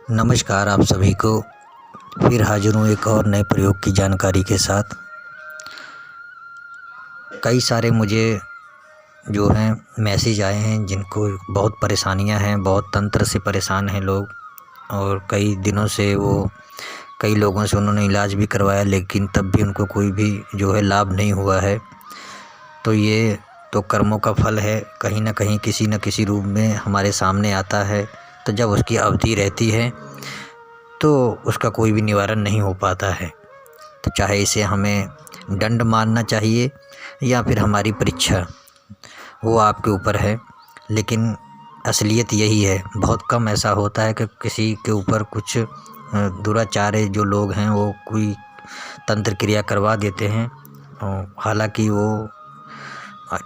नमस्कार आप सभी को। फिर हाजिर हूँ एक और नए प्रयोग की जानकारी के साथ। कई सारे मुझे जो हैं मैसेज आए हैं जिनको बहुत परेशानियां हैं, बहुत तंत्र से परेशान हैं लोग, और कई दिनों से वो कई लोगों से उन्होंने इलाज भी करवाया लेकिन तब भी उनको कोई भी जो है लाभ नहीं हुआ है। तो ये तो कर्मों का फल है, कहीं ना कहीं किसी न किसी रूप में हमारे सामने आता है। तो जब उसकी अवधि रहती है तो उसका कोई भी निवारण नहीं हो पाता है। तो चाहे इसे हमें दंड मानना चाहिए या फिर हमारी परीक्षा, वो आपके ऊपर है। लेकिन असलियत यही है, बहुत कम ऐसा होता है कि किसी के ऊपर कुछ दुराचारी जो लोग हैं वो कोई तंत्र क्रिया करवा देते हैं। हालांकि वो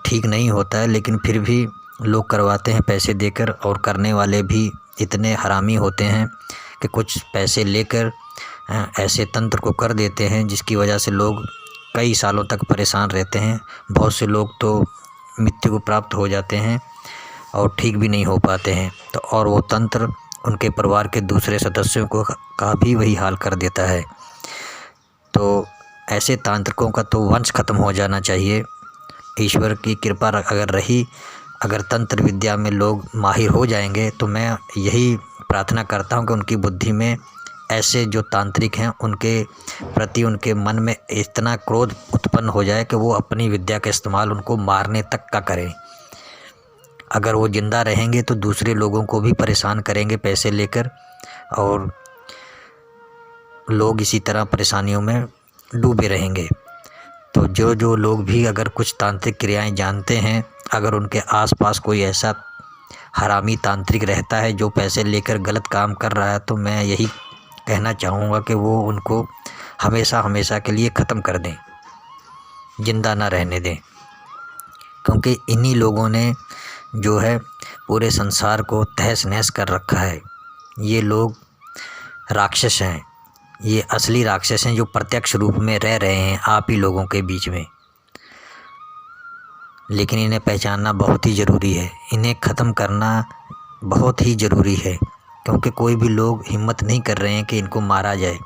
ठीक नहीं होता है, लेकिन फिर भी लोग करवाते हैं पैसे देकर, और करने वाले भी इतने हरामी होते हैं कि कुछ पैसे लेकर ऐसे तंत्र को कर देते हैं जिसकी वजह से लोग कई सालों तक परेशान रहते हैं। बहुत से लोग तो मृत्यु को प्राप्त हो जाते हैं और ठीक भी नहीं हो पाते हैं। तो और वो तंत्र उनके परिवार के दूसरे सदस्यों को का भी वही हाल कर देता है। तो ऐसे तांत्रिकों का तो वंश खत्म हो जाना चाहिए। ईश्वर की कृपा अगर रही, अगर तंत्र विद्या में लोग माहिर हो जाएंगे तो मैं यही प्रार्थना करता हूं कि उनकी बुद्धि में ऐसे जो तांत्रिक हैं उनके प्रति उनके मन में इतना क्रोध उत्पन्न हो जाए कि वो अपनी विद्या का इस्तेमाल उनको मारने तक का करें। अगर वो ज़िंदा रहेंगे तो दूसरे लोगों को भी परेशान करेंगे पैसे लेकर, और लोग इसी तरह परेशानियों में डूबे रहेंगे। तो जो लोग भी अगर कुछ तांत्रिक क्रियाएं जानते हैं, अगर उनके आसपास कोई ऐसा हरामी तांत्रिक रहता है जो पैसे लेकर गलत काम कर रहा है, तो मैं यही कहना चाहूँगा कि वो उनको हमेशा हमेशा के लिए ख़त्म कर दें, ज़िंदा ना रहने दें। क्योंकि इन्हीं लोगों ने जो है पूरे संसार को तहस नहस कर रखा है। ये लोग राक्षस हैं, ये असली राक्षस हैं जो प्रत्यक्ष रूप में रह रहे हैं आप ही लोगों के बीच में। लेकिन इन्हें पहचानना बहुत ही ज़रूरी है, इन्हें ख़त्म करना बहुत ही ज़रूरी है, क्योंकि कोई भी लोग हिम्मत नहीं कर रहे हैं कि इनको मारा जाए।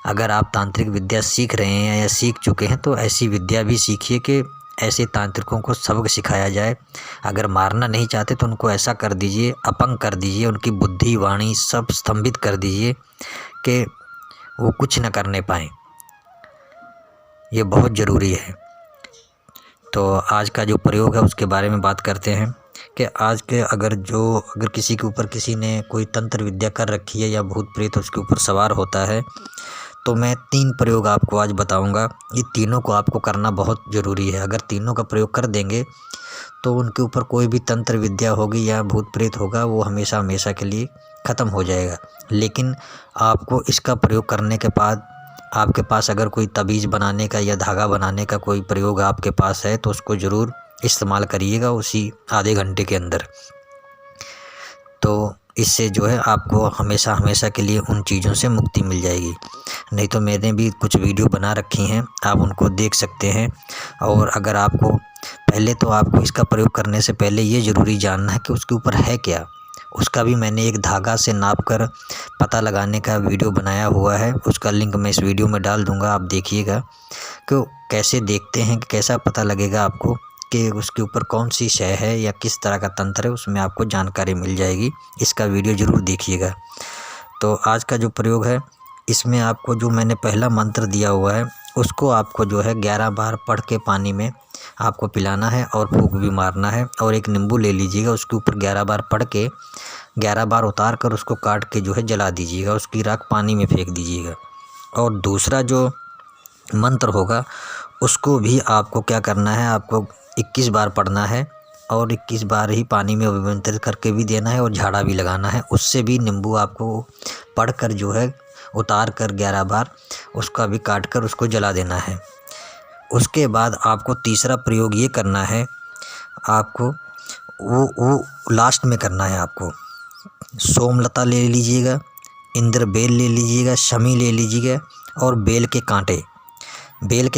अगर आप तांत्रिक विद्या सीख रहे हैं या सीख चुके हैं तो ऐसी विद्या भी सीखिए कि ऐसे तांत्रिकों को सबक सिखाया जाए। अगर मारना नहीं चाहते तो उनको ऐसा कर दीजिए, अपंग कर दीजिए, उनकी बुद्धि वाणी सब स्तंभित कर दीजिए कि वो कुछ न करने पाएँ। ये बहुत ज़रूरी है। तो आज का जो प्रयोग है उसके बारे में बात करते हैं कि आज के अगर किसी के ऊपर किसी ने कोई तंत्र विद्या कर रखी है या भूत प्रेत उसके ऊपर सवार होता है, तो मैं 3 प्रयोग आपको आज बताऊंगा। ये तीनों को आपको करना बहुत ज़रूरी है। अगर तीनों का प्रयोग कर देंगे तो उनके ऊपर कोई भी तंत्र विद्या होगी या भूत प्रेत होगा वो हमेशा हमेशा के लिए ख़त्म हो जाएगा। लेकिन आपको इसका प्रयोग करने के बाद आपके पास अगर कोई तबीज़ बनाने का या धागा बनाने का कोई प्रयोग आपके पास है तो उसको ज़रूर इस्तेमाल करिएगा उसी आधे घंटे के अंदर। तो इससे जो है आपको हमेशा हमेशा के लिए उन चीज़ों से मुक्ति मिल जाएगी। नहीं तो मैंने भी कुछ वीडियो बना रखी हैं, आप उनको देख सकते हैं। और अगर आपको पहले तो आपको इसका प्रयोग करने से पहले ये ज़रूरी जानना है कि उसके ऊपर है क्या। उसका भी मैंने एक धागा से नाप कर पता लगाने का वीडियो बनाया हुआ है, उसका लिंक मैं इस वीडियो में डाल दूँगा, आप देखिएगा कि कैसे देखते हैं कि कैसा पता लगेगा आपको कि उसके ऊपर कौन सी शय है या किस तरह का तंत्र है, उसमें आपको जानकारी मिल जाएगी। इसका वीडियो ज़रूर देखिएगा। तो आज का जो प्रयोग है इसमें आपको जो मैंने पहला मंत्र दिया हुआ है उसको आपको जो है 11 बार पढ़ के पानी में आपको पिलाना है और फूंक भी मारना है। और एक नींबू ले लीजिएगा, उसके ऊपर 11 बार पढ़ के 11 बार उतार कर उसको काट के जो है जला दीजिएगा, उसकी राख पानी में फेंक दीजिएगा। और दूसरा जो मंत्र होगा उसको भी आपको क्या करना है, आपको 21 बार पढ़ना है और 21 बार ही पानी में अभिमंत्रित करके भी देना है और झाड़ा भी लगाना है। उससे भी नींबू आपको पढ़ कर जो है उतार कर 11 बार उसका भी काट कर उसको जला देना है। उसके बाद आपको तीसरा प्रयोग ये करना है, आपको वो लास्ट में करना है। आपको सोमलता ले लीजिएगा, इंद्र बेल ले लीजिएगा, शमी ले लीजिएगा और बेल के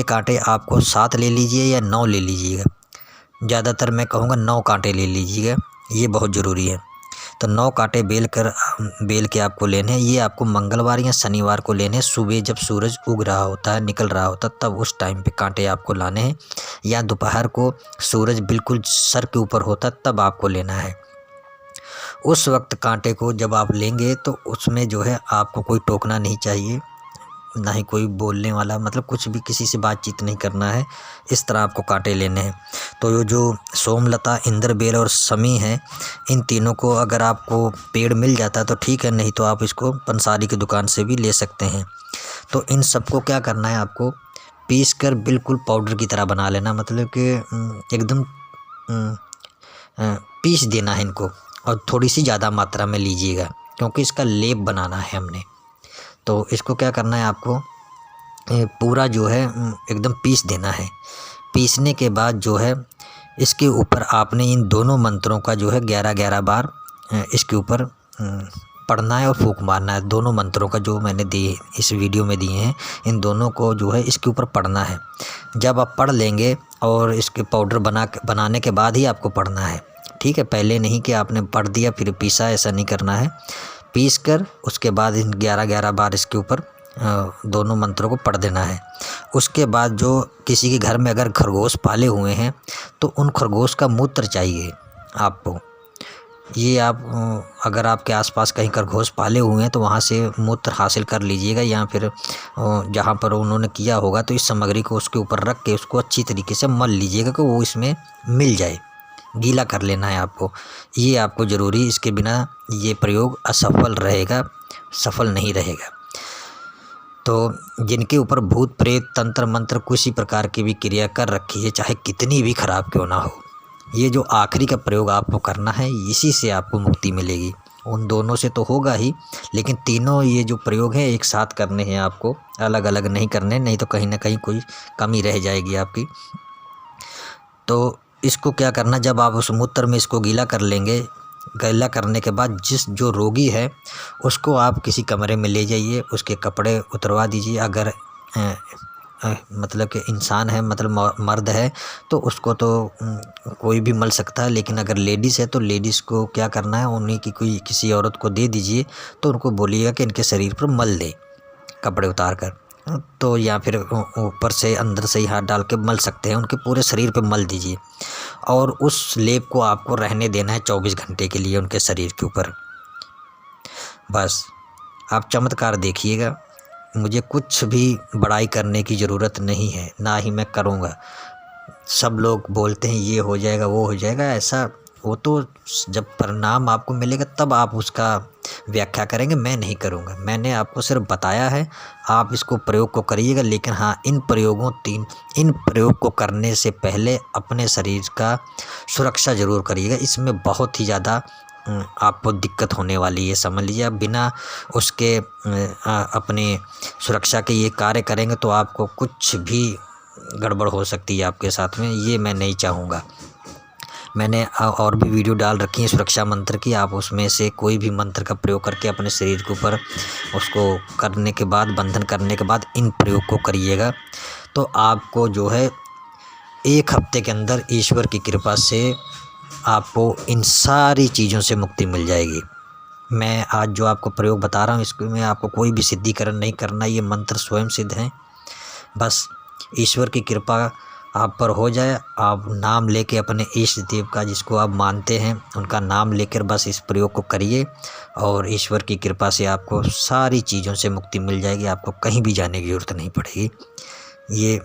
कांटे आपको 7 ले लीजिए या 9 ले लीजिएगा। ज़्यादातर मैं कहूँगा 9 कांटे ले लीजिएगा, ये बहुत ज़रूरी है। तो 9 कांटे बेल के आपको लेने हैं। ये आपको मंगलवार या शनिवार को लेने हैं। सुबह जब सूरज उग रहा होता है, निकल रहा होता है, तब उस टाइम पे कांटे आपको लाने हैं, या दोपहर को सूरज बिल्कुल सर के ऊपर होता है तब आपको लेना है। उस वक्त कांटे को जब आप लेंगे तो उसमें जो है आपको कोई टोकना नहीं चाहिए, ना ही कोई बोलने वाला, मतलब कुछ भी किसी से बातचीत नहीं करना है। इस तरह आपको कांटे लेने हैं। तो ये जो सोमलता, इंद्रबेल और समी है, इन तीनों को अगर आपको पेड़ मिल जाता है तो ठीक है, नहीं तो आप इसको पंसारी की दुकान से भी ले सकते हैं। तो इन सबको क्या करना है, आपको पीस कर बिल्कुल पाउडर की तरह बना लेना, मतलब कि एकदम पीस देना है इनको, और थोड़ी सी ज़्यादा मात्रा में लीजिएगा क्योंकि इसका लेप बनाना है हमने। तो इसको क्या करना है, आपको पूरा जो है एकदम पीस देना है। पीसने के बाद जो है इसके ऊपर आपने इन दोनों मंत्रों का जो है 11-11 बार इसके ऊपर पढ़ना है और फूंक मारना है। दोनों मंत्रों का जो मैंने दिए इस वीडियो में दिए हैं, इन दोनों को जो है इसके ऊपर पढ़ना है। जब आप पढ़ लेंगे, और इसके पाउडर बनाने के बाद ही आपको पढ़ना है, ठीक है, पहले नहीं कि आपने पढ़ दिया फिर पीसा, ऐसा नहीं करना है। पीस कर उसके बाद इन 11-11 बार इसके ऊपर दोनों मंत्रों को पढ़ देना है। उसके बाद जो किसी के घर में अगर खरगोश पाले हुए हैं तो उन खरगोश का मूत्र चाहिए आपको। ये आप अगर आपके आसपास कहीं खरगोश पाले हुए हैं तो वहाँ से मूत्र हासिल कर लीजिएगा, या फिर जहाँ पर उन्होंने किया होगा तो इस सामग्री को उसके ऊपर रख के उसको अच्छी तरीके से मल लीजिएगा कि वो इसमें मिल जाए। गीला कर लेना है आपको, ये आपको ज़रूरी, इसके बिना ये प्रयोग असफल रहेगा, सफल नहीं रहेगा। तो जिनके ऊपर भूत प्रेत तंत्र मंत्र किसी प्रकार की भी क्रिया कर रखी है, चाहे कितनी भी खराब क्यों ना हो, ये जो आखिरी का प्रयोग आपको करना है, इसी से आपको मुक्ति मिलेगी। उन दोनों से तो होगा ही, लेकिन तीनों ये जो प्रयोग हैं एक साथ करने हैं आपको, अलग अलग नहीं करने, नहीं तो कहीं ना कहीं कोई कमी रह जाएगी आपकी। तो इसको क्या करना, जब आप उस मूत्र में इसको गीला कर लेंगे, गीला करने के बाद जो रोगी है उसको आप किसी कमरे में ले जाइए, उसके कपड़े उतरवा दीजिए। अगर मतलब कि इंसान है, मतलब मर्द है, तो उसको तो कोई भी मल सकता है, लेकिन अगर लेडीज़ है तो लेडीज़ को क्या करना है, उन्हीं की कोई किसी औरत को दे दीजिए। तो उनको बोलिएगा कि इनके शरीर पर मल दे कपड़े उतार कर, तो या फिर ऊपर से अंदर से ही हाथ डाल के मल सकते हैं, उनके पूरे शरीर पे मल दीजिए। और उस लेप को आपको रहने देना है 24 घंटे के लिए उनके शरीर के ऊपर। बस आप चमत्कार देखिएगा। मुझे कुछ भी बड़ाई करने की ज़रूरत नहीं है, ना ही मैं करूँगा। सब लोग बोलते हैं ये हो जाएगा वो हो जाएगा, ऐसा वो तो जब परिणाम आपको मिलेगा तब आप उसका व्याख्या करेंगे, मैं नहीं करूँगा। मैंने आपको सिर्फ बताया है, आप इसको प्रयोग को करिएगा। लेकिन हाँ, इन प्रयोग को करने से पहले अपने शरीर का सुरक्षा ज़रूर करिएगा। इसमें बहुत ही ज़्यादा आपको दिक्कत होने वाली है, समझ लीजिए। आप बिना उसके अपने सुरक्षा के ये कार्य करेंगे तो आपको कुछ भी गड़बड़ हो सकती है आपके साथ में, ये मैं नहीं चाहूँगा। मैंने और भी वीडियो डाल रखी है सुरक्षा मंत्र की, आप उसमें से कोई भी मंत्र का प्रयोग करके अपने शरीर के ऊपर उसको करने के बाद, बंधन करने के बाद इन प्रयोग को करिएगा। तो आपको जो है 1 हफ्ते के अंदर ईश्वर की कृपा से आपको इन सारी चीज़ों से मुक्ति मिल जाएगी। मैं आज जो आपको प्रयोग बता रहा हूँ, इसमें आपको कोई भी सिद्धिकरण नहीं करना, ये मंत्र स्वयं सिद्ध हैं। बस ईश्वर की कृपा आप पर हो जाए, आप नाम लेके अपने इष्ट देव का, जिसको आप मानते हैं, उनका नाम लेकर बस इस प्रयोग को करिए, और ईश्वर की कृपा से आपको सारी चीज़ों से मुक्ति मिल जाएगी। आपको कहीं भी जाने की ज़रूरत नहीं पड़ेगी। ये